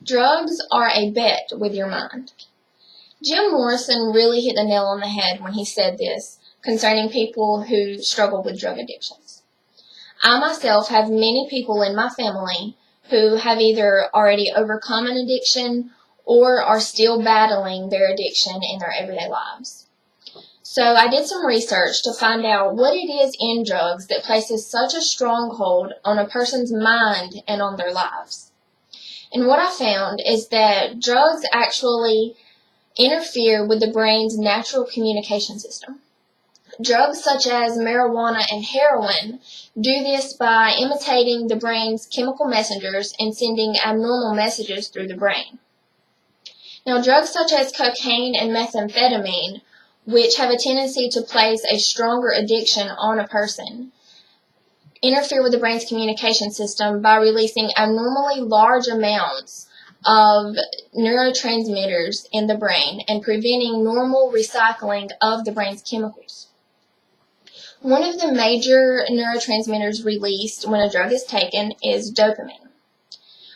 Drugs are a bet with your mind. Jim Morrison really hit the nail on the head when he said this concerning people who struggle with drug addictions. I myself have many people in my family who have either already overcome an addiction or are still battling their addiction in their everyday lives. So I did some research to find out what it is in drugs that places such a stronghold on a person's mind and on their lives. And what I found is that drugs actually interfere with the brain's natural communication system. Drugs such as marijuana and heroin do this by imitating the brain's chemical messengers and sending abnormal messages through the brain. Now, drugs such as cocaine and methamphetamine, which have a tendency to place a stronger addiction on a person, interfere with the brain's communication system by releasing abnormally large amounts of neurotransmitters in the brain and preventing normal recycling of the brain's chemicals. One of the major neurotransmitters released when a drug is taken is dopamine.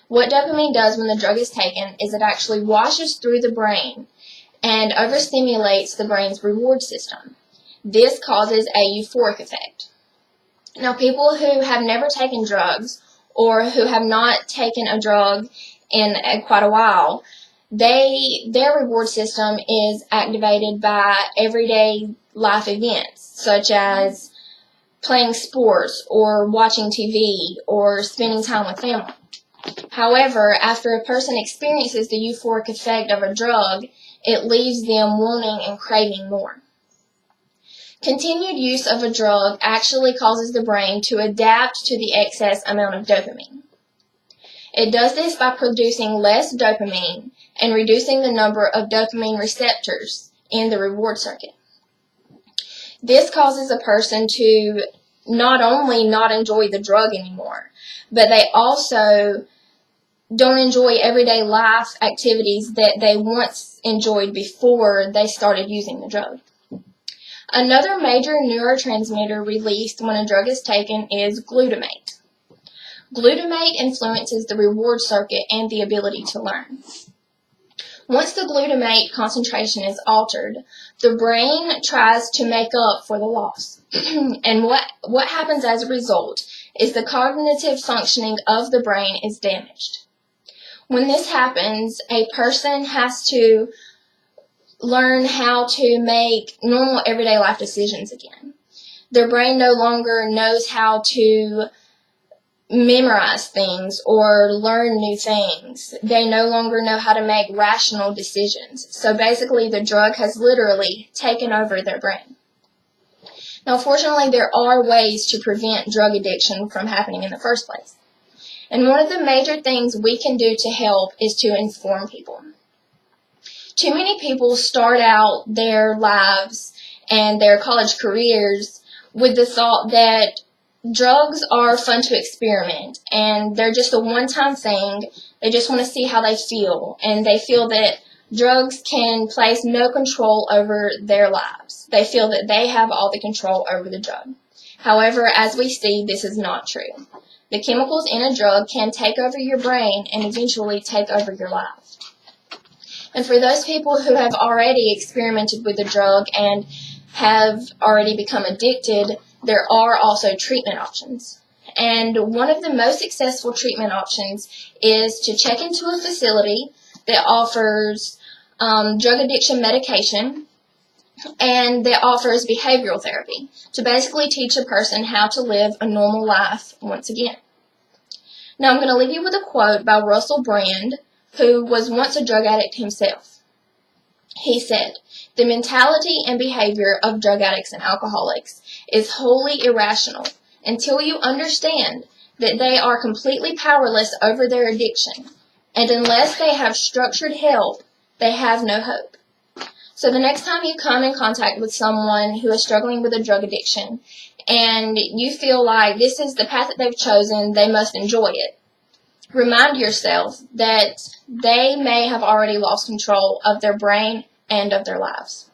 What dopamine does when the drug is taken is it actually washes through the brain and overstimulates the brain's reward system. This causes a euphoric effect. Now, people who have never taken drugs or who have not taken a drug in quite a while, their reward system is activated by everyday life events, such as playing sports or watching TV or spending time with family. However, after a person experiences the euphoric effect of a drug, it leaves them wanting and craving more. Continued use of a drug actually causes the brain to adapt to the excess amount of dopamine. It does this by producing less dopamine and reducing the number of dopamine receptors in the reward circuit. This causes a person to not only not enjoy the drug anymore, but they also don't enjoy everyday life activities that they once enjoyed before they started using the drug. Another major neurotransmitter released when a drug is taken is glutamate. Glutamate influences the reward circuit and the ability to learn. Once the glutamate concentration is altered, the brain tries to make up for the loss. And what happens as a result is the cognitive functioning of the brain is damaged. When this happens, a person has to learn how to make normal everyday life decisions again. Their brain no longer knows how to memorize things or learn new things. They no longer know how to make rational decisions. So basically, the drug has literally taken over their brain. Now, fortunately, there are ways to prevent drug addiction from happening in the first place. And one of the major things we can do to help is to inform people. Too many people start out their lives and their college careers with the thought that drugs are fun to experiment and they're just a one-time thing. They just want to see how they feel, and they feel that drugs can place no control over their lives. They feel that they have all the control over the drug. However, as we see, this is not true. The chemicals in a drug can take over your brain and eventually take over your life. And for those people who have already experimented with the drug and have already become addicted, there are also treatment options. And one of the most successful treatment options is to check into a facility that offers drug addiction medication and that offers behavioral therapy to basically teach a person how to live a normal life once again. Now, I'm going to leave you with a quote by Russell Brand, who was once a drug addict himself. He said, "The mentality and behavior of drug addicts and alcoholics is wholly irrational until you understand that they are completely powerless over their addiction, and unless they have structured help, they have no hope." So the next time you come in contact with someone who is struggling with a drug addiction and you feel like this is the path that they've chosen, they must enjoy it, remind yourself that they may have already lost control of their brain and of their lives.